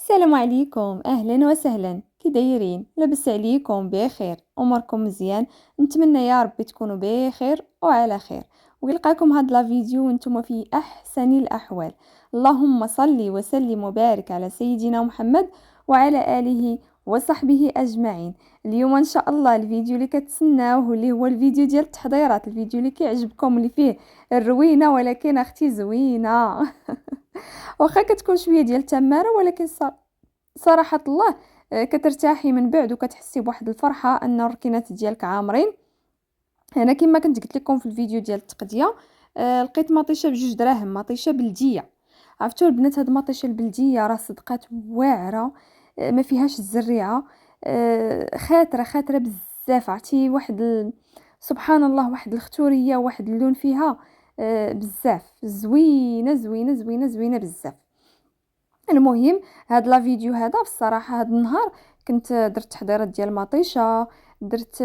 السلام عليكم، اهلا وسهلا. كي دايرين؟ لاباس عليكم؟ بخير؟ اموركم مزيان؟ نتمنى يا ربي تكونوا بخير وعلى خير، ويلقاكم هاد لا فيديو وانتم في احسن الاحوال. اللهم صل وسلم وبارك على سيدنا محمد وعلى اله وصحبه اجمعين. اليوم ان شاء الله الفيديو اللي كتسناوه اللي هو الفيديو ديال التحضيرات، الفيديو اللي كيعجبكم اللي فيه الروينه، ولكن اختي زوينه. واخا كتكون شويه ديال التماره، ولكن صراحة الله كترتاحي من بعد وكتحسي بواحد الفرحة ان الركينات ديالك عامرين. انا كما كنت قلت لكم في الفيديو ديال التقديه، لقيت مطيشه بجوج دراهم، مطيشه بلديه. عرفتوا البنات، هاد المطيشه البلديه راه صدقات واعره، ما فيهاش الزريعه، خاطره خاطره بزاف. عرفتي واحد سبحان الله، واحد الختوريه، واحد اللون فيها بزاف زوينه زوينه زوينه زوينه بزاف. المهم، هاد لا فيديو هذا بصراحه هاد النهار كنت درت تحضيرات ديال المطيشه. درت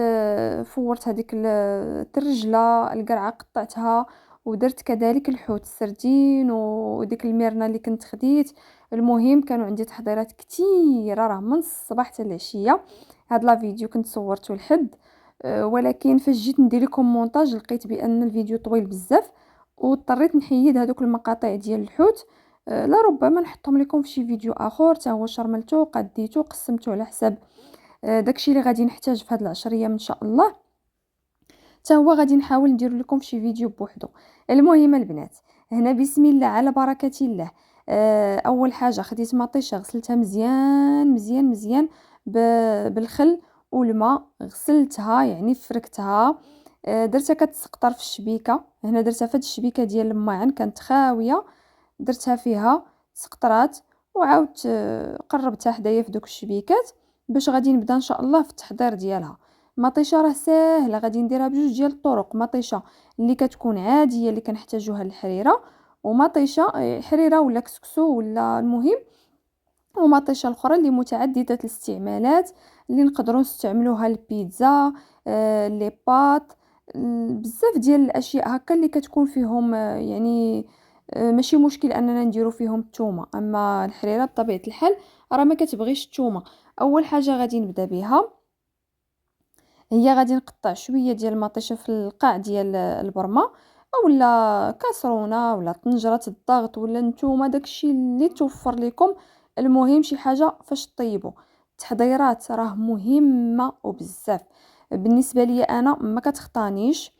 فورت هذيك الترجله، القرعه قطعتها، ودرت كذلك الحوت السردين وديك الميرنه اللي كنت خديت. المهم كانوا عندي تحضيرات كتيره، راه من الصباح حتى العشيه. هاد لا فيديو كنت صورته لحد، ولكن فاش جيت ندير لكم مونتاج لقيت بان الفيديو طويل بزاف، واضطريت نحيد هذوك المقاطع ديال الحوت. لربما نحطهم لكم في شي فيديو اخر تا هو شرملته قديته قسمته على حساب داكشي اللي غادي نحتاج في هاد العشر ايام ان شاء الله. تا هو غادي نحاول ندير لكم في شي فيديو بوحدو. المهم البنات، هنا بسم الله على بركه الله. اول حاجه خديت مطيشه، غسلتها مزيان مزيان مزيان بالخل والماء. غسلتها يعني فركتها، درتها كتسقطر في الشبيكه. هنا درتها في هاد الشبيكه ديال الماعن كانت خاويه، درتها فيها سقطرات، وعاودت قربتها حدايا في دوك الشبيكات باش غادي نبدا ان شاء الله في التحضير ديالها. مطيشه راه ساهله، غادي نديرها بجوج ديال الطرق. مطيشه اللي كتكون عاديه اللي كنحتاجوها للحريره، ومطيشه حريره ولا كسكسو ولا المهم، ومطيشه الاخرى اللي متعدده الاستعمالات، اللي نقدروا نستعملوها البيتزا، لي بات، بزاف ديال الاشياء هكا اللي كتكون فيهم يعني ماشي مشكل اننا نديرو فيهم الثومه. اما الحريره بطبيعه الحال راه ما كتبغيش الثومه. اول حاجه غادي نبدا بها هي غادي نقطع شويه ديال المطيشه في القاع ديال البرمه، اولا كاسرونه ولا طنجره الضغط ولا نتوما داكشي اللي توفر لكم. المهم شي حاجه فاش طيبوا. التحضيرات راه مهمه وبزاف. بالنسبه لي انا ما كتخطانيش.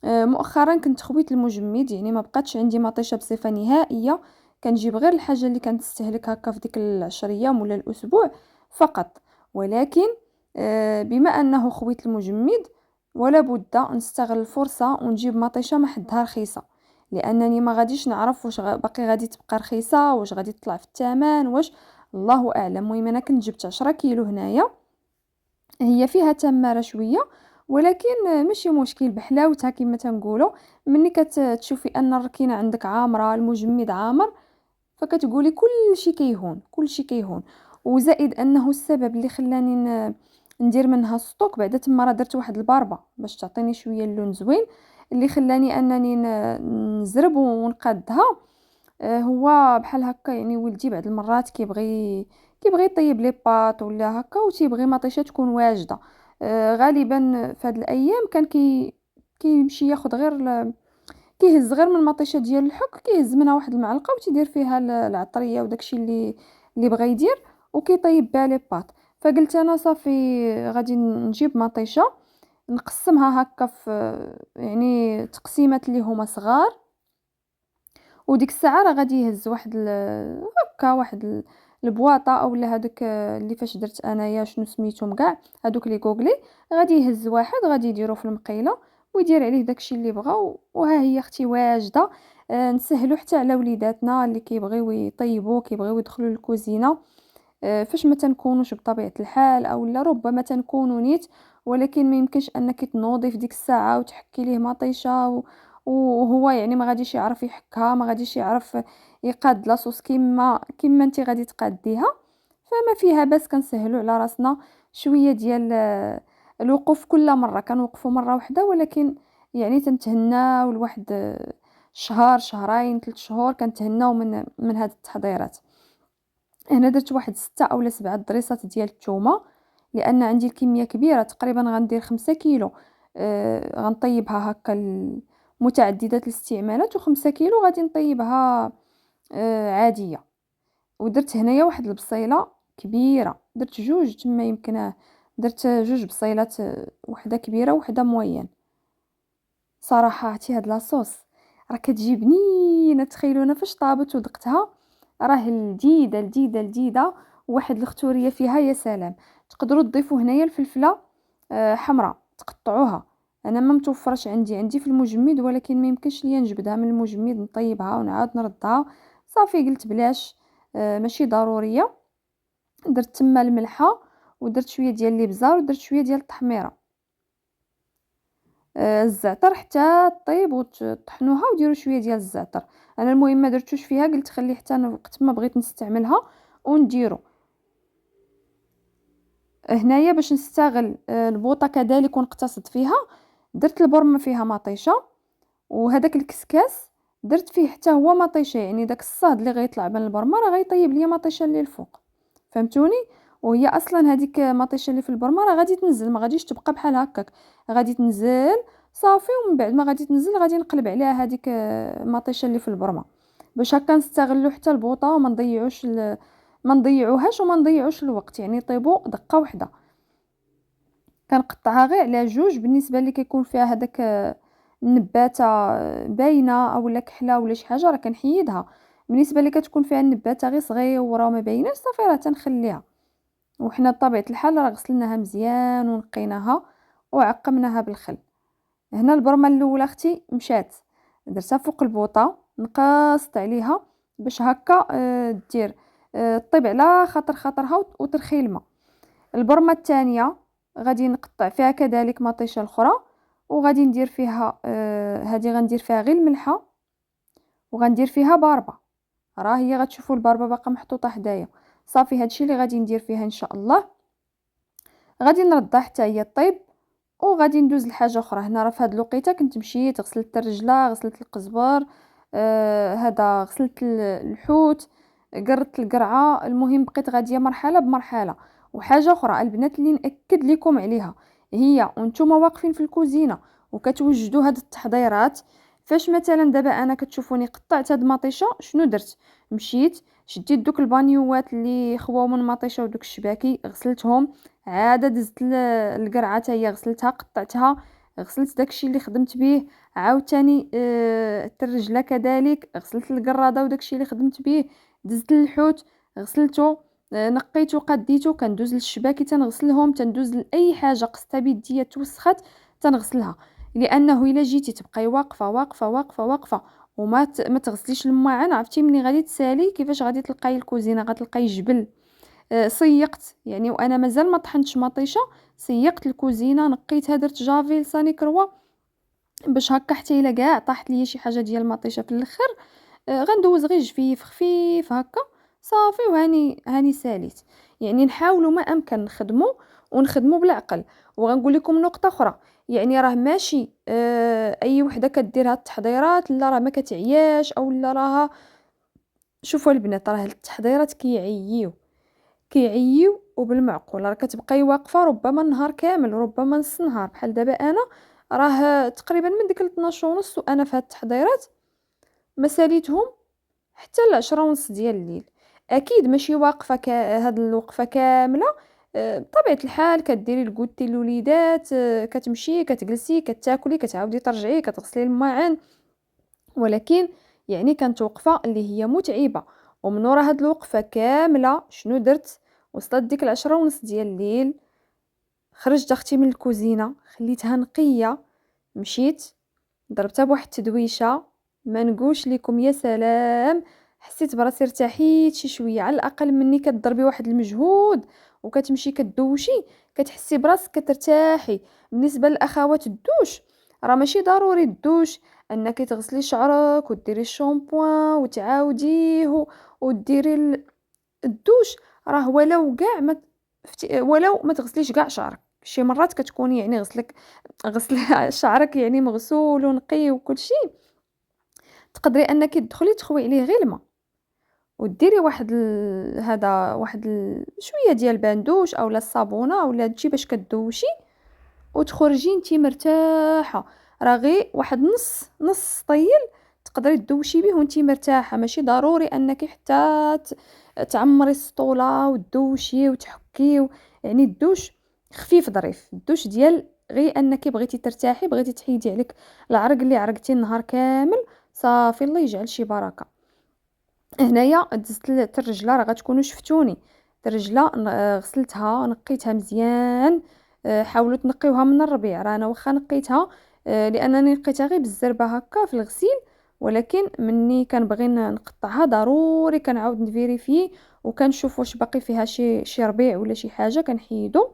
مؤخرا كنت خويت المجمد، يعني ما بقاتش عندي مطيشه بصفه نهائيه. كنجيب غير الحاجه اللي كنتستهلك هكا في ديك العشر ايام ولا الاسبوع فقط. ولكن بما انه خويت المجمد، ولا بد نستغل الفرصه ونجيب مطيشه ما حدها رخيصه، لانني ما غاديش نعرف واش باقي غادي تبقى رخيصه، واش غادي تطلع في الثمن، واش الله اعلم. المهم انا كنت جبت 10 كيلو هنايا، هي فيها تماره شويه، ولكن ماشي مشكل بحلاوتها كما تنقولوا. ملي كتشوفي ان الركينه عندك عامره، المجمد عامر، فكتقولي كل شيء كيهون، كل شيء كيهون. وزائد انه السبب اللي خلاني ندير منها ستوك بعدا تما راه درت واحد الباربه باش تعطيني شويه اللون زوين، اللي خلاني انني نزرب ونقادها. هو بحال هكا، يعني ولدي بعض المرات كيبغي يطيب لي باط ولا هكا، وتيبغي مطيشه تكون واجده. غالبا في هاد الايام كان كيمشي ياخذ غير كيهز غير من المطيشه ديال الحك، كيهز منها واحد المعلقه وتيدير فيها العطريه وداكشي اللي بغى يدير، وكيطيب بها لي باط. فقلت انا صافي غادي نجيب مطيشه نقسمها هكا في يعني تقسيمات اللي هما صغار، وديك الساعه راه غادي يهز هكا واحد البواطه اولا هذوك اللي فاش درت انايا شنو سميتهم كاع، هذوك لي غوغلي. غادي يهز واحد، غادي يديرو في المقيله ويدير عليه داكشي اللي بغا، وها هي اختي واجده. نسهلو حتى على وليداتنا اللي كيبغيو يطيبوا، كيبغيو يدخلوا للكوزينه. فاش ما تنكونوش بطبيعه الحال، او لا ربما تنكونوا نيت، ولكن ما يمكنش انك تنوضي في ديك الساعه وتحكي ليه مطيشه وهو يعني ما غاديش يعرف يحكها، ما غاديش يعرف يقاد لاصوص كيما انت غادي تقاديها. فما فيها باس كنسهلوا على راسنا شويه ديال الوقوف. كل مره كنوقفوا مره واحده، ولكن يعني تنتهناو لواحد شهر شهرين 3 شهور كنتهناو من هاد التحضيرات. هنا درت واحد 6 أو 7 ضريسات ديال الثومه، لان عندي الكميه كبيره، تقريبا غندير 5 كيلو. غنطيبها هكا متعدده الاستعمالات، و5 كيلو غادي نطيبها عاديه. ودرت هنايا واحد البصيله كبيره، درت جوج تما يمكن، درت جوج بصيلات، وحده كبيره وحده موين. صراحه عرفتي هاد لاصوص راه كتجي بنينه، تخيلوا انا فاش طابت وذقتها راه لذيذه لذيذه لذيذه، واحد الختوريه فيها يا سلام. تقدروا تضيفوا هنايا الفلفله حمراء تقطعوها. انا ما متوفرش عندي في المجمد، ولكن ما يمكنش ليا نجبدها من المجمد نطيبها ونعاود نردها. صافي قلت بلاش، ماشي ضروريه. درت تما الملحه، ودرت شويه ديال الابزار، ودرت شويه ديال التحميره، الزعتر حتى طيب وطحنوها وديروا شويه ديال الزعتر. انا المهم ما درتوش فيها، قلت خلي حتى وقت ما بغيت نستعملها ونديرو. هنايا باش نستغل البوطه كذلك ونقتصد فيها، درت البرمه فيها مطيشه، وهذاك الكسكاس درت فيه حتى هو مطيشه، يعني داك الصهد اللي غيطلع من البرمه راه غيطيب ليا مطيشه اللي الفوق، فهمتوني؟ وهي اصلا هذيك مطيشه اللي في البرمه راه غادي تنزل، ما غاديش تبقى بحال هكاك، غادي تنزل صافي. ومن بعد ما غادي تنزل غادي نقلب عليها هذيك مطيشه اللي في البرمه، باش هكا نستغلوا حتى البوطه وما نضيعوش ما نضيعوهاش وما نضيعوش الوقت، يعني يطيبوا دقه واحده. كنقطعها غير على جوج، بالنسبه اللي كيكون فيها هذاك النباته باينه اولا كحله ولا شي حاجه راه كنحيدها. بالنسبه اللي كتكون فيها النباته غير صغيره وما بايناش صافي راه تنخليها. وحنا بطبيعه الحال راه غسلناها مزيان ونقيناها وعقمناها بالخل. هنا البرمه الاولى اختي مشات، درتها فوق البوطه، نقصت عليها باش هكا دير طيب على خاطرها وترخي الماء. البرمه الثانيه غادي نقطع فيها كذلك مطيشه الاخرى، وغادي ندير فيها هذه غندير فيها غير الملحه، وغندير فيها باربه. راه هي غتشوفوا الباربه باقا محطوطه حدايا. صافي هادشي اللي غادي ندير فيها ان شاء الله. غادي نردها حتى هي طيب، وغادي ندوز لحاجه اخرى. هنا راه في هاد الوقيته كنت مشيت غسلت الرجله، غسلت القزبر، هذا غسلت الحوت، قرت القرعه. المهم بقيت غاديه مرحله بمرحله. وحاجه اخرى البنات اللي ناكد لكم عليها هي، وانتم واقفين في الكوزينه وكتوجدوا هاد التحضيرات، فاش مثلا دابا انا كتشوفوني قطعت هاد المطيشه، شنو درت؟ مشيت شديت دوك البانيوات اللي خواو من المطيشه ودوك الشباكي غسلتهم، عاد دزت القرعه حتى هي غسلتها قطعتها، غسلت داكشي اللي خدمت به عاوتاني. الرجله كذلك غسلت القراده وداكشي اللي خدمت به، دزت الحوت غسلته، نقيته قديته، كندوز للشباكي تنغسلهم، تندوز لاي حاجه قصتها بيديا توسخت تنغسلها. لانه الا جيتي تبقاي واقفه واقفه واقفه واقفه ما تغسليش الماعن، عرفتي مني غادي تسالي كيفاش غادي تلقاي الكوزينه، غتلقاي جبل. سيقت يعني، وانا مازال ما طحنتش مطيشه، سيقت الكوزينه نقيتها، درت جافيل صاني كروا باش هكا حتى الا كاع طاحت ليا شي حاجه ديال المطيشه في الاخر غندوز غير جفيف خفيف هكا صافي. وهاني ساليت. يعني نحاولوا ما امكن نخدموا بالعقل. وغنقول لكم نقطه اخرى، يعني راه ماشي اي وحده كدير هاد التحضيرات لا راه ما كتعياش او لا راها. شوفوا البنات راه التحضيرات كيعييو وبالمعقول راه كتبقاي واقفه ربما نهار كامل، ربما نص نهار. بحال دابا انا راه تقريبا من ديك 12 ونص وانا في هاد التحضيرات ما ساليتهم حتى 10 ونص ديال الليل. اكيد ماشي واقفه هاد الوقفه كامله. بطبيعه الحال كديري الكوتي للوليدات، كتمشي كتجلسي كتاكلي كتعاودي ترجعي كتغسلي الماعن، ولكن يعني كانت وقفه اللي هي متعبه. ومن ورا هاد الوقفه كامله شنو درت؟ وصلت ديك 10 ونص ديال الليل، خرجت اختي من الكوزينه خليتها نقيه، مشيت ضربتها بواحد التدويشه، ما نقولش لكم يا سلام، حسيت براسي ارتحيت شي شويه. على الاقل مني كتضربي واحد المجهود وكتمشي كدوشي كتحسي براسك كترتاحي. بالنسبه للاخوات الدوش راه ماشي ضروري الدوش انك تغسلي شعرك وديري الشامبوان وتعاوديه وديري الدوش. راه ولو ما تغسليش كاع شعرك، شي مرات كتكون يعني غسل شعرك يعني مغسول ونقي وكل شيء، تقدري انك تدخلي تخوي عليه غير الماء وديري واحد هذا واحد شويه ديال باندوش اولا الصابونه اولا هادشي باش كدوشي وتخرجي نتي مرتاحه. راه غير واحد نص طيل تقدري تدوشي به وانتي مرتاحه، ماشي ضروري انك حتى تعمري السطوله وتدوشي وتحكي يعني الدوش خفيف ظريف، الدوش ديال غير انك بغيتي ترتاحي، بغيتي تحيدي عليك العرق اللي عرقتي النهار كامل، صافي الله يجعل شي بركه. هنايا دزت الرجله، راه غتكونوا شفتوني الرجله غسلتها نقيتها مزيان. حاولوا تنقيوها من الربيع، راه انا واخا نقيتها لانني نقيتها غير بالزربه هكا في الغسيل، ولكن مني كنبغي نقطعها ضروري كنعاود نفيريفي وكنشوف واش باقي فيها شي ربيع ولا شي حاجه كنحيدو.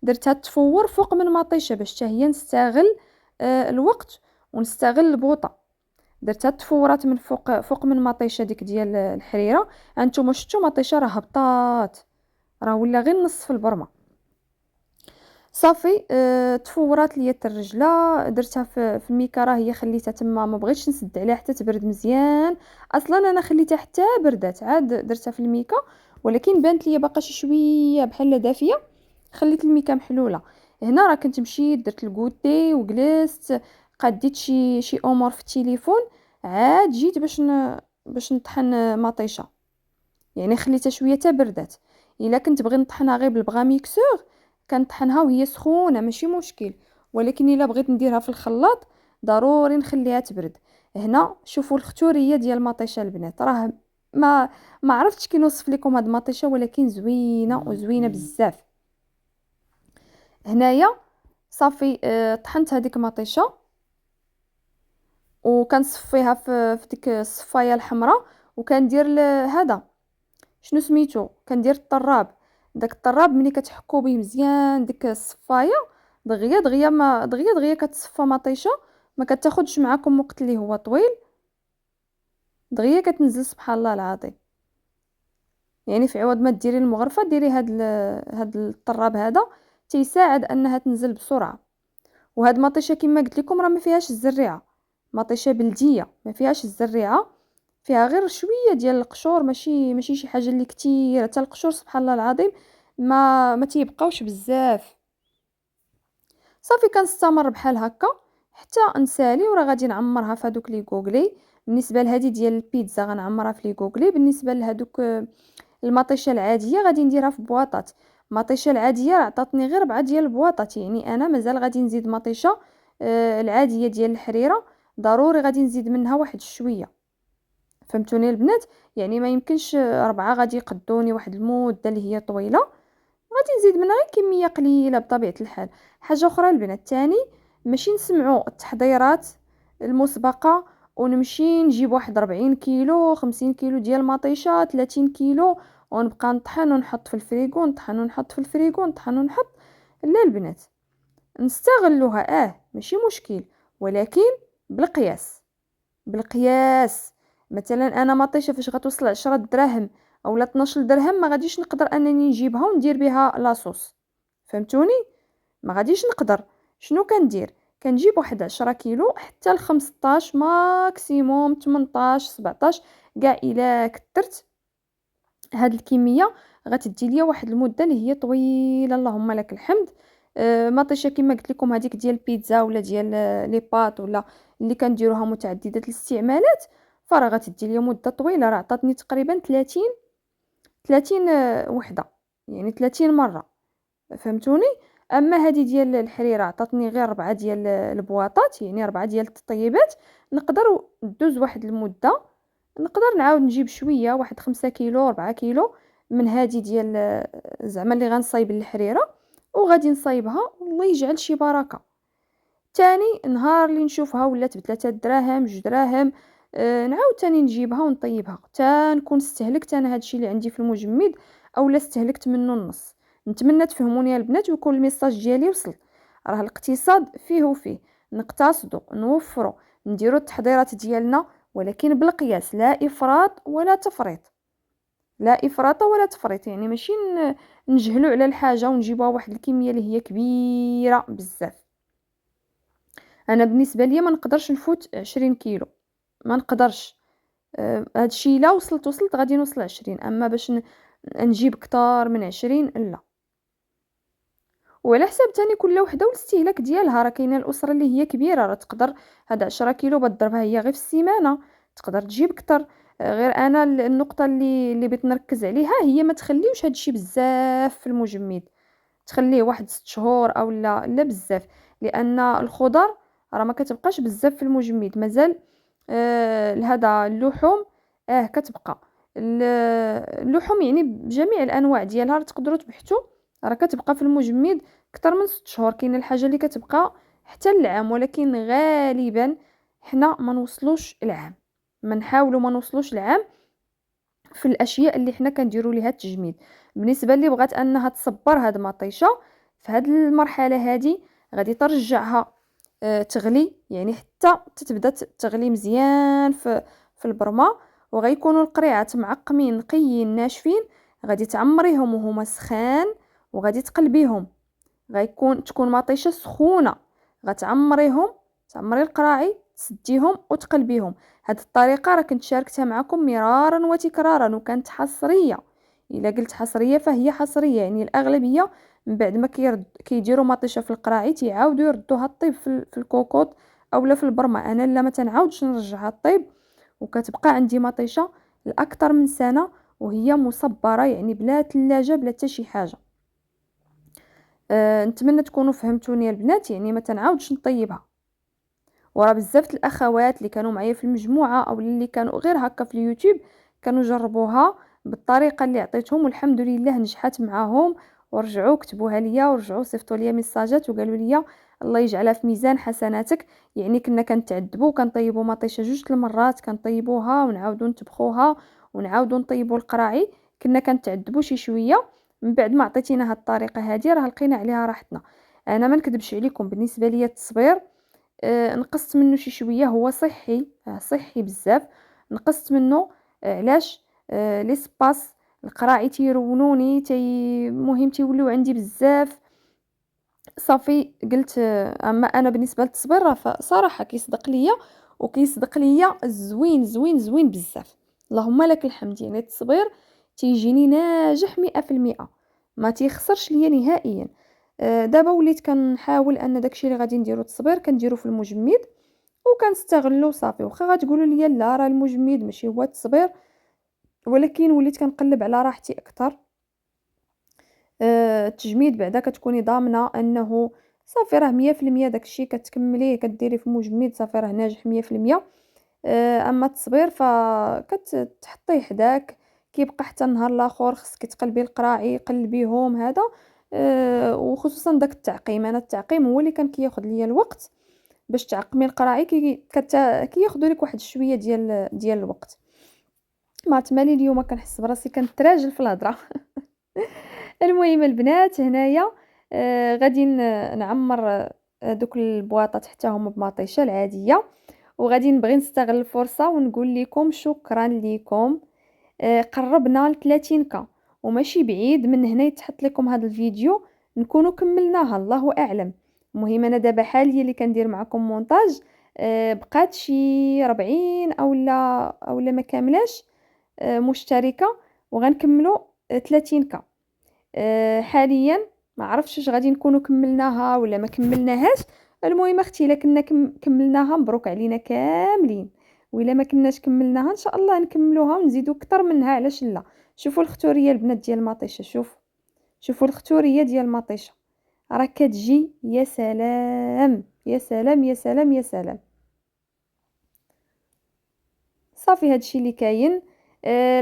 درتها تفور فوق من مطيشه باش حتى هي نستغل الوقت ونستغل البوطه. درتها تفورات من فوق من مطيشه ديك ديال الحريره. هانتوما شفتوا مطيشه راه هبطات، راه ولا غير نصف البرمه. صافي تفورات ليا الرجله، درتها في الميكا، هي خليتها تما، ما بغيتش نسد عليها حتى تبرد مزيان. اصلا انا خليتها حتى بردات عاد درتها في الميكا، ولكن بانت ليا باقا شي شويه بحال دافيه، خليت الميكا محلوله. هنا راه كنت مشيت درت الكوتي وجلست قديت شي امور في التليفون، عاد جيت باش نطحن مطيشه، يعني خليتها شويه حتى بردات. الا كنت بغي نطحنها غير بالبغا ميكسور كنطحنها وهي سخونه ماشي مشكل، ولكن الا بغيت نديرها في الخلاط ضروري نخليها تبرد. هنا شوفوا الختوريه ديال المطيشه البنات، راه ما عرفتش كي نوصف لكم هاد المطيشه، ولكن زوينه وزوينه بزاف. هنايا صافي طحنت هذيك المطيشه وكنصفيها في ديك الصفايه الحمراء، وكندير هذا شنو سميتو، كندير الطراب. داك الطراب ملي كتحكو به مزيان ديك الصفايه دغيا دغيا ما دغيا دغيا كتصفى مطيشه، ما كتاخدش معاكم وقت اللي هو طويل، دغيا كتنزل سبحان الله العظيم. يعني في عوض ما ديري المغرفه ديري هاد الطراب هذا تيساعد انها تنزل بسرعه. وهاد مطيشه كما قلت لكم راه ما فيهاش الزريعه، مطيشه بلديه ما فيهاش الزريعه، فيها غير شويه ديال القشور، ماشي شي حاجه اللي كتير، حتى القشور سبحان الله العظيم ما تيبقاوش بزاف. صافي كنستمر بحال هكا حتى نسالي، وراه غادي نعمرها في هذوك لي غوغلي. بالنسبه لهذه ديال البيتزا غنعمرها في لي غوغلي، بالنسبه لهذوك المطيشه العاديه غادي نديرها في بواطات. المطيشه العاديه راه عطاتني غير 4 ديال البواطات، يعني انا مازال غادي نزيد مطيشه العاديه ديال الحريره، ضروري غادي نزيد منها واحد شويه. فهمتوني البنات؟ يعني ما يمكنش 4 غادي يقدوني واحد المده اللي هي طويله، غادي نزيد منها غير كميه قليله بطبيعه الحال. حاجه اخرى البنات تاني، ماشي نسمعوا التحضيرات المسبقه ونمشي نجيب واحد 40 كيلو 50 كيلو ديال مطيشه 30 كيلو ونبقى نطحن ونحط في الفريغو، نطحن ونحط في الفريغو، نطحن ونحط. لا البنات، نستغلوها ماشي مشكل، ولكن بالقياس. بالقياس. مثلا انا مطيشه فاش غتوصل 10 دراهم اولا 12 درهم ما غاديش نقدر انني نجيبها وندير بها لاصوص، فهمتوني؟ ما غاديش نقدر. شنو كندير؟ كنجيب واحد 10 كيلو حتى ل 15 ماكسيموم 18 17 كاع. الا كثرت هاد الكميه غتدي ليا واحد المده اللي هي طويله، اللهم لك الحمد. مطيشه كما قلت لكم هذيك ديال البيتزا ولا ديال لي باط ولا اللي كنديروها متعدده الاستعمالات، فراه غتدي ليا مده طويله، راه عطاتني تقريبا 30 وحده، يعني 30 مره، فهمتوني؟ اما هذه ديال الحريره عطاتني غير 4 ديال البواطات، يعني 4 ديال التطيبات، نقدر ندوز واحد المده، نقدر نعاود نجيب شويه واحد 5 كيلو 4 كيلو من هذه ديال زعما اللي غنصايب الحريره، وغادي نصايبها والله يجعل شي بركه. تاني نهار اللي نشوفها ولات ب3 دراهم 2 دراهم، نعاود تاني نجيبها ونطيبها حتى نكون استهلكت انا هادشي اللي عندي في المجمد اولا استهلكت منه النص. نتمنى تفهموني يا البنات ويكون الميساج ديالي وصل. راه الاقتصاد فيه وفيه، نقتصدوا نوفروا نديروا التحضيرات ديالنا، ولكن بالقياس، لا افراط ولا تفريط. لا افراط ولا تفريط، يعني ماشي نجهلوا على الحاجه ونجيبوها واحد الكميه اللي هي كبيره بزاف. انا بالنسبه ليا ما نقدرش نفوت 20 كيلو، ما نقدرش. هادشي إلا وصلت غادي نوصل 20، أما باش نجيب كتار من 20 لا. وعلى حساب تاني كل وحدة والاستهلاك ديالها، راه كاينة الأسرة اللي هي كبيرة راه تقدر هاد 10 كيلو بضربها هي غير في السيمانة، تقدر تجيب كتر. غير أنا النقطة اللي بغيت نركز عليها هي ما تخليوش هادشي بزاف في المجمد، تخليه واحد 6 شهور أو لا بزاف، لأن الخضر راه ما كتبقاش بزاف في المجمد مازال. هذا اللحوم كتبقى اللحوم يعني بجميع الأنواع ديالها راه تقدروا تبحثوا، راه كتبقى في المجمد أكتر من 6 شهور. كاينه الحاجة اللي كتبقى حتى العام، ولكن غالبا حنا ما نوصلوش العام، ما نحاولوا ما نوصلوش العام في الاشياء اللي حنا كنديروا ليها التجميد. بالنسبه اللي بغات انها تصبر هاد مطيشه في هاد المرحله هادي غادي ترجعها تغلي، يعني حتى تتبدا تغلي مزيان في البرمه، وغيكونوا القريعات معقمين نقيين ناشفين. غادي تعمريهم وهما سخان وغادي تقلبيهم، تكون مطيشه سخونه، غتعمريهم، تعمري القراعي تسديهم وتقلبيهم. هاد الطريقه راه كنت شاركتها معكم مرارا وتكرارا وكانت حصريه. الا قلت حصريه فهي حصريه، يعني الاغلبيه من بعد ما كيديروا مطيشه في القراعي تيعاودوا يردوها الطيب في الكوكوط اولا في البرمه. انا لا ما تنعاودش نرجعها الطيب، وكتبقى عندي مطيشه لاكثر من سنه وهي مصبره، يعني بلا ثلاجه بلا حتى شي حاجه. نتمنى تكونوا فهمتوني البنات، يعني ما تنعاودش نطيبها. وراه بزاف الاخوات اللي كانوا معايا في المجموعه او اللي كانوا غير هكا في اليوتيوب كانوا جربوها بالطريقه اللي عطيتهم والحمد لله نجحت معاهم، ورجعوا كتبوها ليا ورجعوا صيفطوا ليا ميساجات وقالوا لي الله يجعلها في ميزان حسناتك. يعني كنا كنتعذبوا كنطيبوا مطيشه جوج المرات، كنطيبوها ونعاودوا نطبخوها ونعاودوا نطيبوا القراعي، كنا كنتعذبوا شي شويه. من بعد ما عطيتينا هاد الطريقه هذه راه لقينا عليها راحتنا. انا ما نكذبش عليكم، بالنسبه ليا التصبير نقصت منه شي شويه، هو صحي صحي بزاف. نقصت منه علاش؟ لي سباس القراعي تيرونوني مهم تيوليو عندي بزاف. صافي قلت اما انا بالنسبه للتصبير راه فصراحه كيصدق ليا وكيصدق ليا زوين زوين زوين بزاف. اللهم لك الحمد، يعني التصبير تيجيني ناجح 100%، ما تيخسرش ليا نهائيا. دابا وليت كنحاول ان داكشي اللي غادي نديرو التصبير كنديرو في المجمد وكنستغلو صافي. واخا غتقولوا لي لا راه المجمد ماشي هو التصبير، ولكن وليت كنقلب على راحتي اكثر. التجميد بعدا كتكوني ضامنه انه صافي راه 100% داكشي كتكمليه كديري في مجمد صافي راه ناجح 100%. اما التصبير فكتحطيه حداك كيبقى حتى النهار الاخر خصك تقلبي القراعي قلبيهم هذا. وخصوصا داك التعقيم، انا التعقيم هو اللي كان كياخذ ليا الوقت باش تعقمي القراعي، كياخذوا لك واحد شويه ديال الوقت. ما عرفت مالي اليوم كنحس براسي كنتراجل في الهضره. المهم البنات هنايا غادي نعمر دوك البواطات حتى هما بمطيشه العاديه، وغادي نبغي نستغل الفرصه ونقول لكم شكرا لكم. قربنا ل 30 وماشي بعيد من هنا يتحط لكم هذا الفيديو نكونوا كملناها، الله اعلم. المهم انا دابا حاليا اللي كندير معكم مونتاج، بقات شي 40 اولا ما كاملاش مشتركه، وغنكملوا 30 حاليا. ما عرفتش واش غادي نكونوا كملناها ولا ما كملناهاش. المهم اختي الا كنا كملناها مبروك علينا كاملين، وإلا ما كناش كملناها ان شاء الله نكملوها ونزيدو اكثر منها، علاش لا. شوفوا الختوريه البنات ديال المطيشه، شوفوا الختوريه ديال المطيشه راه كتجي يا سلام يا سلام يا سلام يا سلام. صافي هادشي اللي كاين.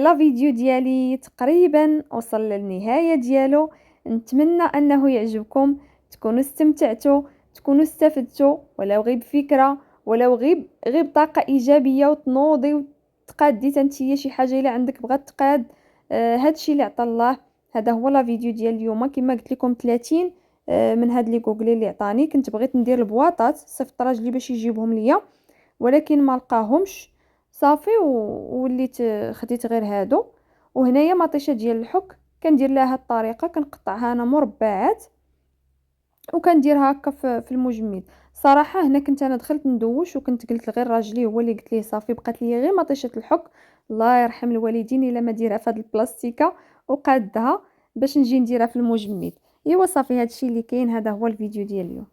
لا فيديو ديالي تقريبا وصل للنهايه ديالو، نتمنى انه يعجبكم، تكونوا استمتعتوا، تكونوا استفدتوا، ولو غير بفكره ولو غير بطاقه ايجابيه وتنوضي وتقادي تنتيا شي حاجه الا عندك بغات تقاد. هادشي اللي عطا الله. هذا هو لا فيديو ديال اليوم كما قلت لكم 30 من هاد لي جوجلي اللي عطاني. كنت بغيت ندير البواطات صيفط راجلي باش يجيبهم ليا ولكن ما لقاهمش صافي وليت خديت غير هادو. وهنايا مطيشه ديال الحك كندير لها الطريقه، كنقطعها انا مربعات وكنديرها هكا في المجمد صراحة هنا كنت أنا دخلت ندوّش وكنت قلت لغير راجلي هو اللي قلت ليه صافي بقات ليا غير مطيشة الحك، الله يرحم الوالدين إلا ما ديرها في هاد البلاستيكة وقادها باش نجي نديرها في المجمد. إيوا صافي هاد الشي اللي كاين، هذا هو الفيديو ديال اليوم.